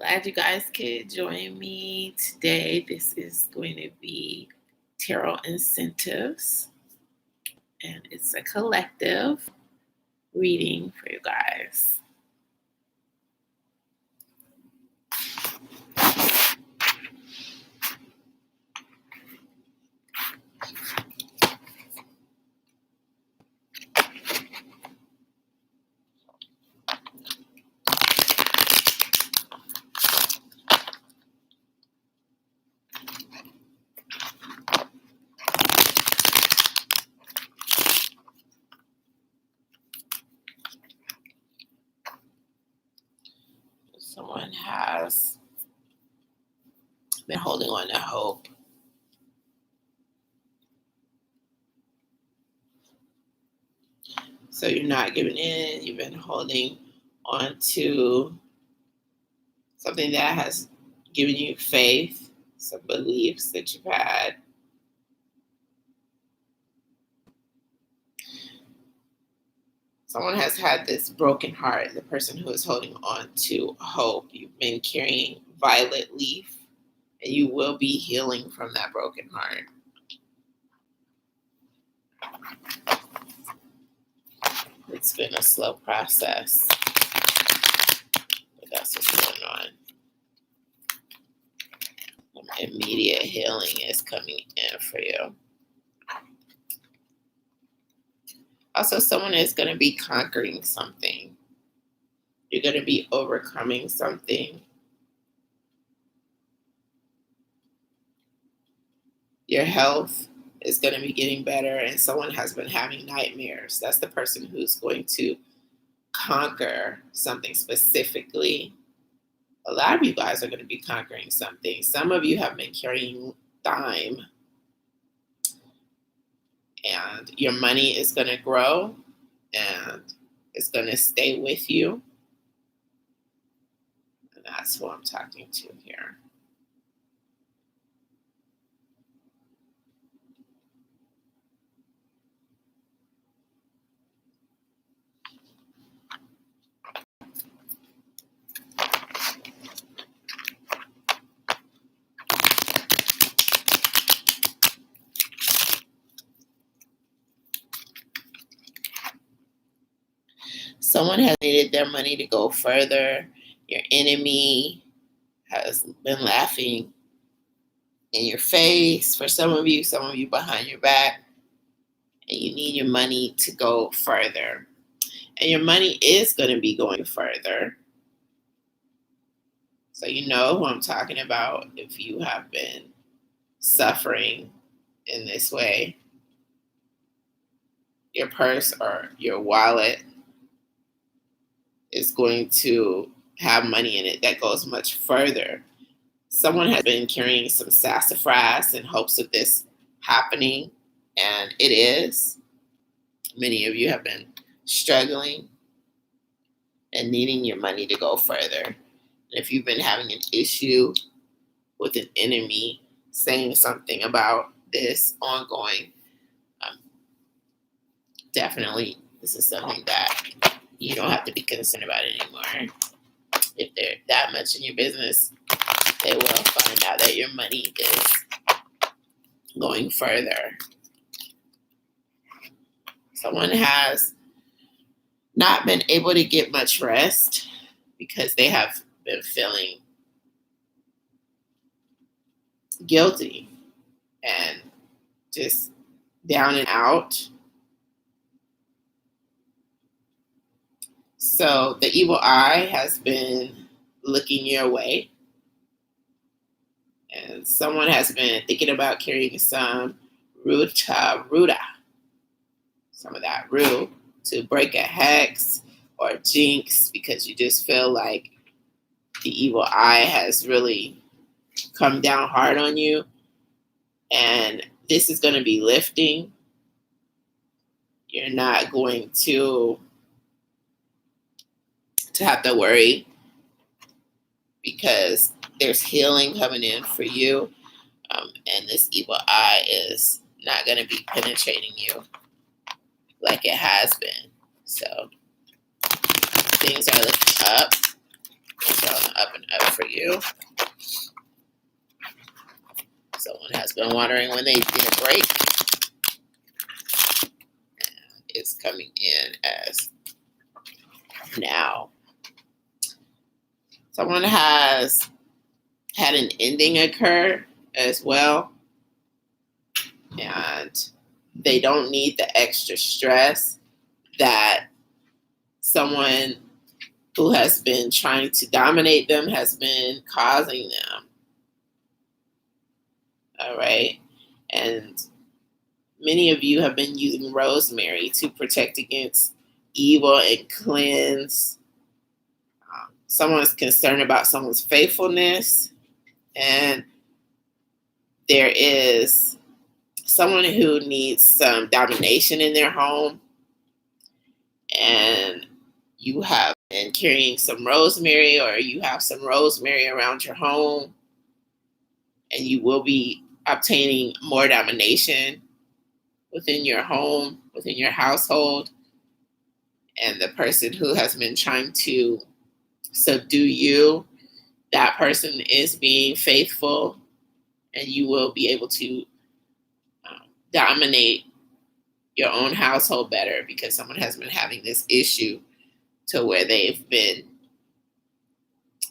Glad you guys could join me today. This is going to be tarot incentives, and it's a collective reading for you guys. Someone has been holding on to hope. So you're not giving in. You've been holding on to something that has given you faith, some beliefs that you've had. Someone has had this broken heart, the person who is holding on to hope. You've been carrying violet leaf, and you will be healing from that broken heart. It's been a slow process, but that's what's going on. Immediate healing is coming in for you. Also, someone is going to be conquering something. You're going to be overcoming something. Your health is going to be getting better, and someone has been having nightmares. That's the person who's going to conquer something specifically. A lot of you guys are going to be conquering something. Some of you have been carrying thyme, and your money is going to grow, and it's going to stay with you. And that's who I'm talking to here. Someone has needed their money to go further. Your enemy has been laughing in your face for some of you behind your back. And you need your money to go further. And your money is going to be going further. So you know who I'm talking about if you have been suffering in this way. Your purse or your wallet is going to have money in it that goes much further. Someone has been carrying some sassafras in hopes of this happening, and it is. Many of you have been struggling and needing your money to go further. And if you've been having an issue with an enemy saying something about this ongoing, definitely this is something that you don't have to be concerned about anymore. If they're that much in your business, they will find out that your money is going further. Someone has not been able to get much rest because they have been feeling guilty and just down and out. So the evil eye has been looking your way. And someone has been thinking about carrying some ruta, some of that rue, to break a hex or jinx, because you just feel like the evil eye has really come down hard on you. And this is going to be lifting. You're not going to have to worry because there's healing coming in for you. And this evil eye is not going to be penetrating you like it has been. So things are looking up It's on the up and up for you. Someone has been wondering when they need a break. And it's coming in as now. Someone has had an ending occur as well. And they don't need the extra stress that someone who has been trying to dominate them has been causing them. All right. And many of you have been using rosemary to protect against evil and cleanse. Someone's concerned about someone's faithfulness. And there is someone who needs some domination in their home. And you have been carrying some rosemary, or you have some rosemary around your home. And you will be obtaining more domination within your home, within your household. And the person who has been trying to subdue you, that person is being faithful, and you will be able to dominate your own household better, because someone has been having this issue to where they've been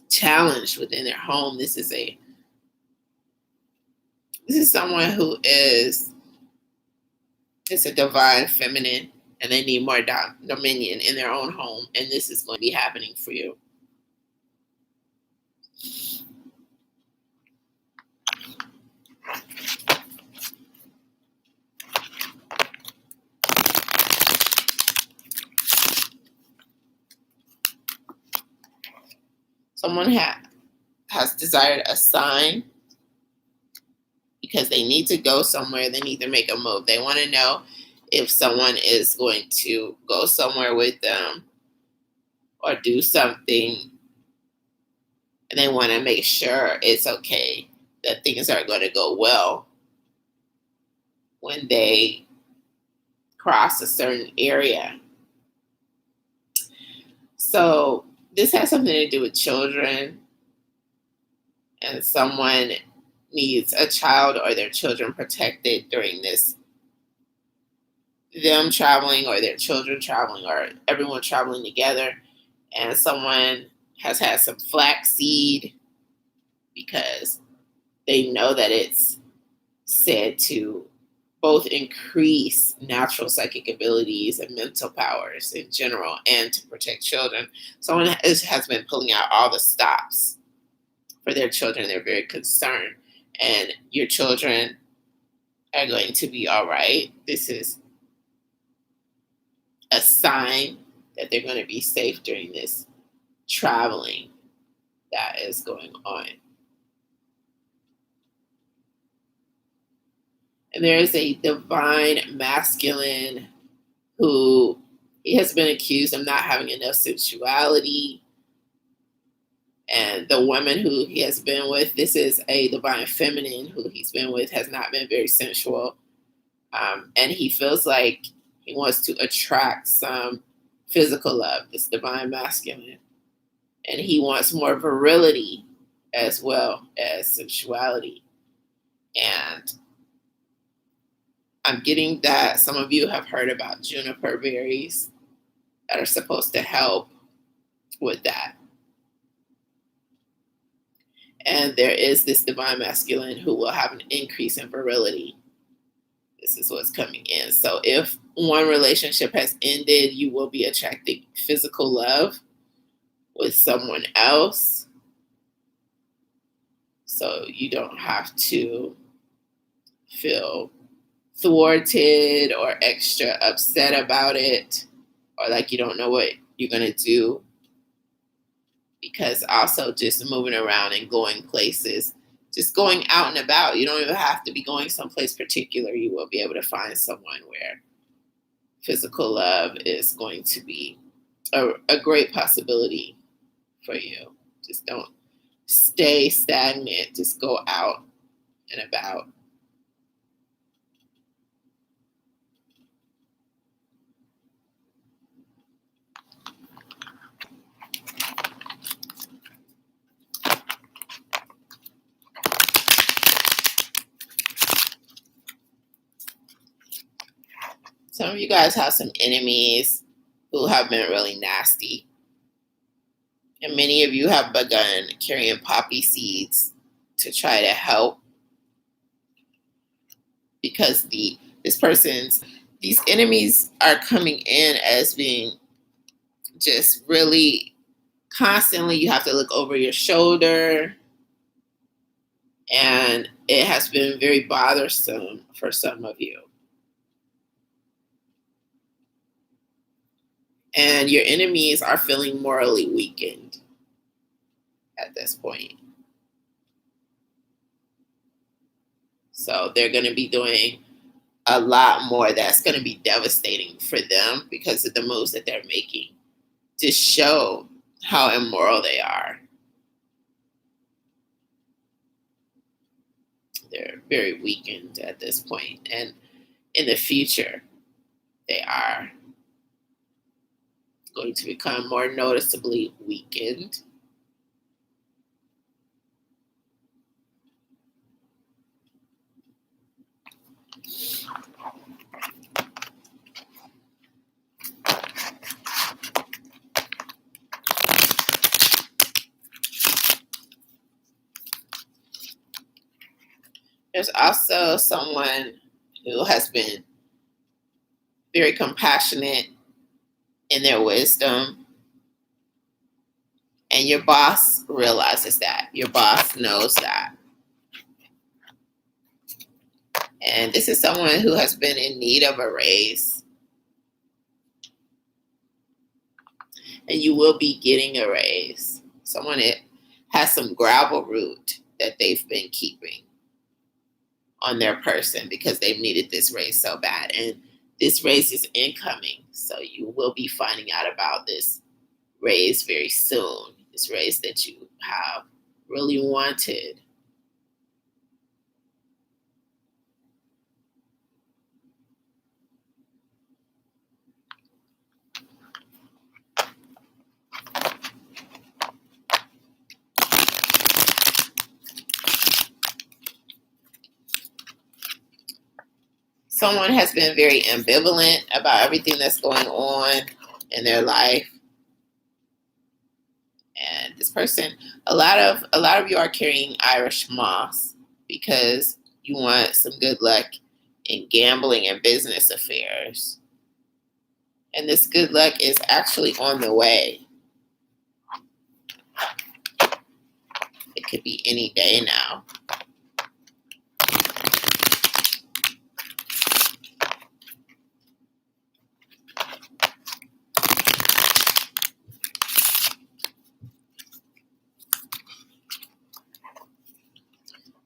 challenged within their home. This is someone who is a divine feminine, and they need more dominion in their own home, and this is going to be happening for you. Someone has desired a sign because they need to go somewhere. They need to make a move. They want to know if someone is going to go somewhere with them or do something. And they want to make sure it's okay, that things are going to go well when they cross a certain area. So this has something to do with children, and someone needs a child or their children protected during this, them traveling or their children traveling or everyone traveling together. And someone has had some flaxseed because they know that it's said to both increase natural psychic abilities and mental powers in general, and to protect children. Someone has been pulling out all the stops for their children. They're very concerned. And your children are going to be all right. This is a sign that they're going to be safe during this traveling that is going on. And there is a divine masculine who he has been accused of not having enough sensuality. And the woman who he has been with, this is a divine feminine who he's been with, has not been very sensual. And he feels like he wants to attract some physical love, this divine masculine. And he wants more virility as well as sensuality. And I'm getting that some of you have heard about juniper berries that are supposed to help with that. And there is this divine masculine who will have an increase in virility. This is what's coming in. So if one relationship has ended, you will be attracting physical love with someone else. So you don't have to feel thwarted or extra upset about it, or like you don't know what you're going to do. Because also just moving around and going places, just going out and about, you don't even have to be going someplace particular. You will be able to find someone where physical love is going to be a great possibility for you. Just don't stay stagnant. Just go out and about. Some of you guys have some enemies who have been really nasty. And many of you have begun carrying poppy seeds to try to help, because these enemies are coming in as being just really constantly, you have to look over your shoulder, and it has been very bothersome for some of you. And your enemies are feeling morally weakened at this point. So they're going to be doing a lot more that's going to be devastating for them because of the moves that they're making to show how immoral they are. They're very weakened at this point, and in the future, they are going to become more noticeably weakened. There's also someone who has been very compassionate in their wisdom. And your boss realizes that. Your boss knows that. And this is someone who has been in need of a raise. And you will be getting a raise. Someone that has some gravel root that they've been keeping on their person because they've needed this raise so bad. And this raise is incoming. So you will be finding out about this raise very soon. This raise that you have really wanted. Someone has been very ambivalent about everything that's going on in their life. And this person, a lot of you are carrying Irish moss because you want some good luck in gambling and business affairs. And this good luck is actually on the way. It could be any day now.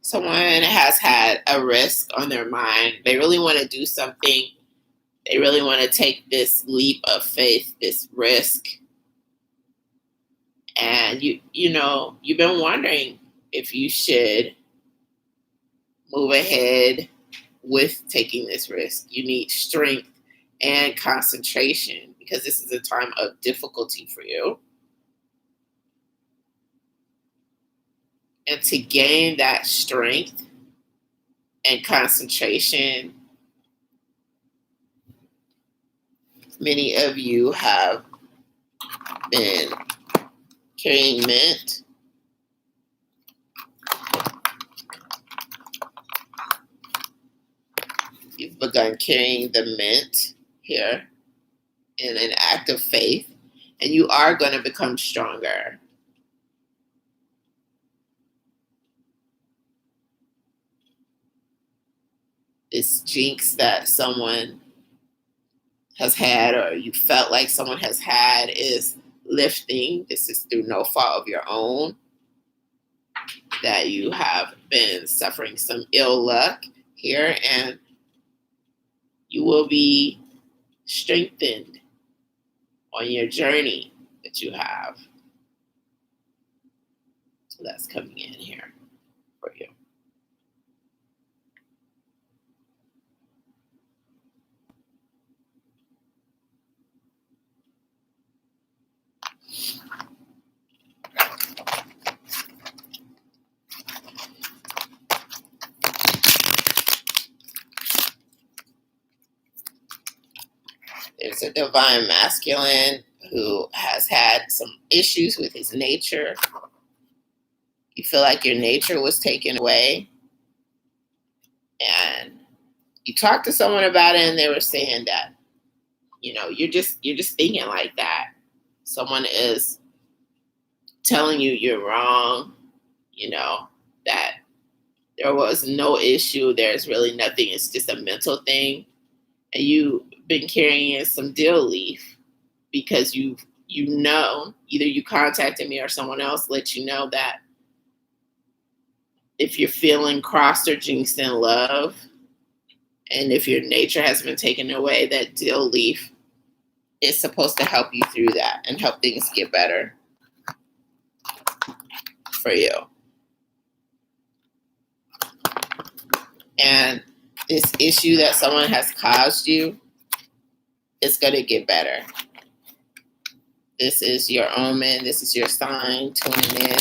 Someone has had a risk on their mind. They really want to do something. They really want to take this leap of faith, this risk. And you've been wondering if you should move ahead with taking this risk. You need strength and concentration because this is a time of difficulty for you. And to gain that strength and concentration, many of you have been carrying mint. You've begun carrying the mint here in an act of faith, and you are going to become stronger. This jinx that someone has had, or you felt like someone has had, is lifting. This is through no fault of your own that you have been suffering some ill luck here, and you will be strengthened on your journey that you have. So that's coming in here for you. There's a divine masculine who has had some issues with his nature. You feel like your nature was taken away. And you talked to someone about it and they were saying that, you're just thinking like that. Someone is telling you you're wrong, that there was no issue, there's really nothing, it's just a mental thing. And you've been carrying some deal leaf because either you contacted me or someone else let you know that if you're feeling crossed or jinxed in love, and if your nature has been taken away, that deal leaf is supposed to help you through that and help things get better for you. And this issue that someone has caused you, it's going to get better. This is your omen. This is your sign tuning in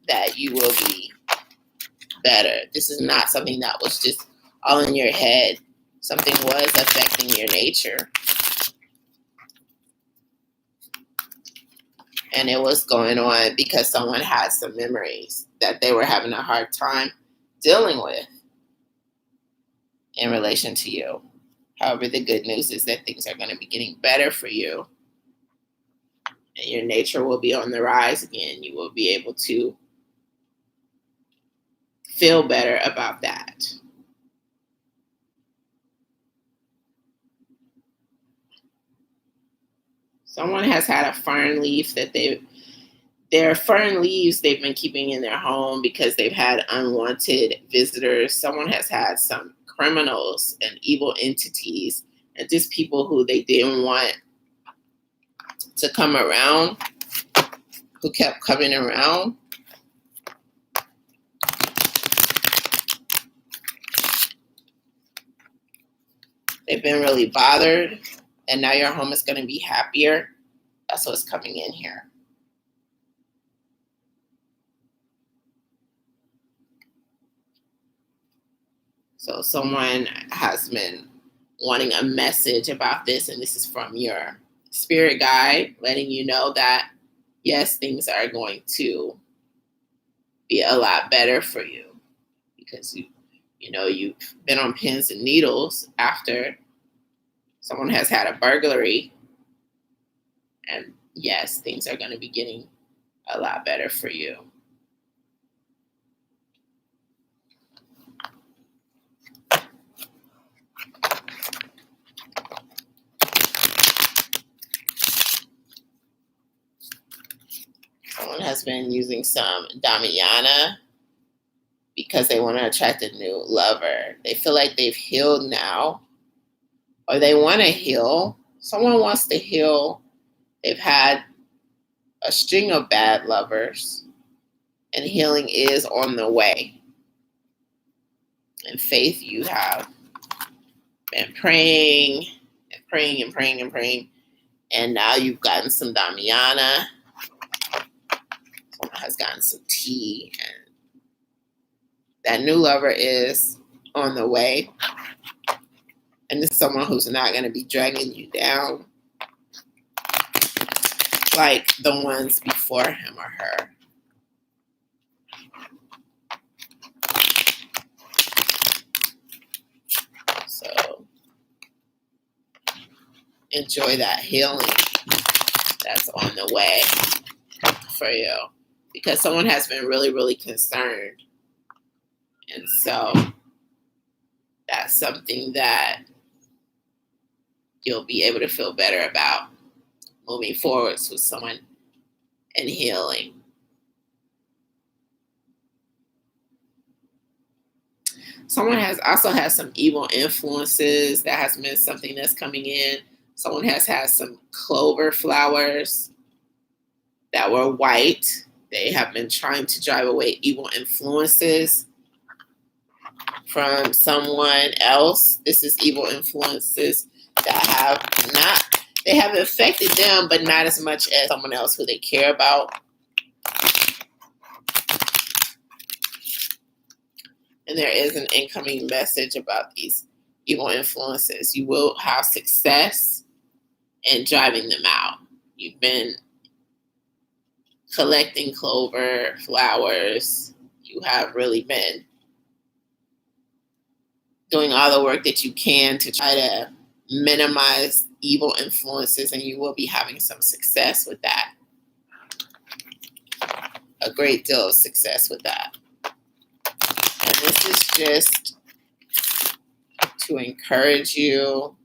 that you will be better. This is not something that was just all in your head. Something was affecting your nature. And it was going on because someone had some memories that they were having a hard time dealing with in relation to you. However, the good news is that things are going to be getting better for you. And your nature will be on the rise again. You will be able to feel better about that. Someone has had a fern leaf that their fern leaves they've been keeping in their home because they've had unwanted visitors. Someone has had some criminals and evil entities and just people who they didn't want to come around, who kept coming around. They've been really bothered, and now your home is going to be happier. That's what's coming in here. So someone has been wanting a message about this, and this is from your spirit guide, letting you know that, yes, things are going to be a lot better for you because you've been on pins and needles after someone has had a burglary. And yes, things are going to be getting a lot better for you. Someone has been using some Damiana because they want to attract a new lover. They feel like they've healed now, or they want to heal. Someone wants to heal. They've had a string of bad lovers, and healing is on the way. In faith, you have been praying and praying and praying and praying, and now you've gotten some Damiana. Someone has gotten some tea, and that new lover is on the way. And it's someone who's not going to be dragging you down like the ones before him or her. So enjoy that healing that's on the way for you, because someone has been really, really concerned. And so that's something that you'll be able to feel better about moving forwards with someone and healing. Someone has also had some evil influences. That has been something that's coming in. Someone has had some clover flowers that were white. They have been trying to drive away evil influences from someone else. This is evil influences that they have affected them, but not as much as someone else who they care about. And there is an incoming message about these evil influences. You will have success in driving them out. You've been collecting clover, flowers. You have really been doing all the work that you can to try to minimize evil influences, and you will be having some success with that. A great deal of success with that. And this is just to encourage you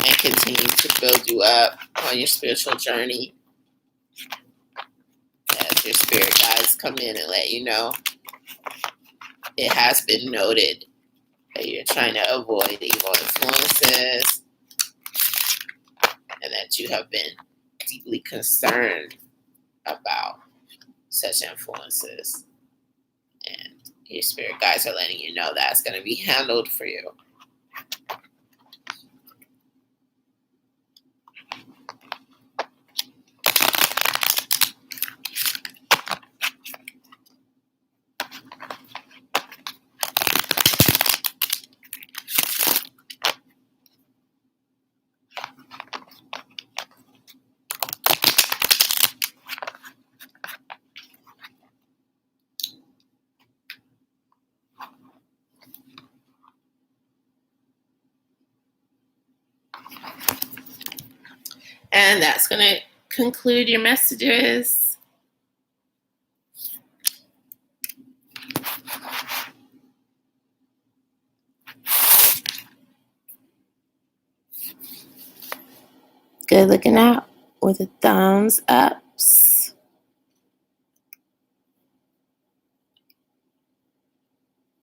and continue to build you up on your spiritual journey. As your spirit guides come in and let you know it has been noted that you're trying to avoid evil influences and that you have been deeply concerned about such influences. And your spirit guides are letting you know that's going to be handled for you. And that's going to conclude your messages. Good looking out with a thumbs up.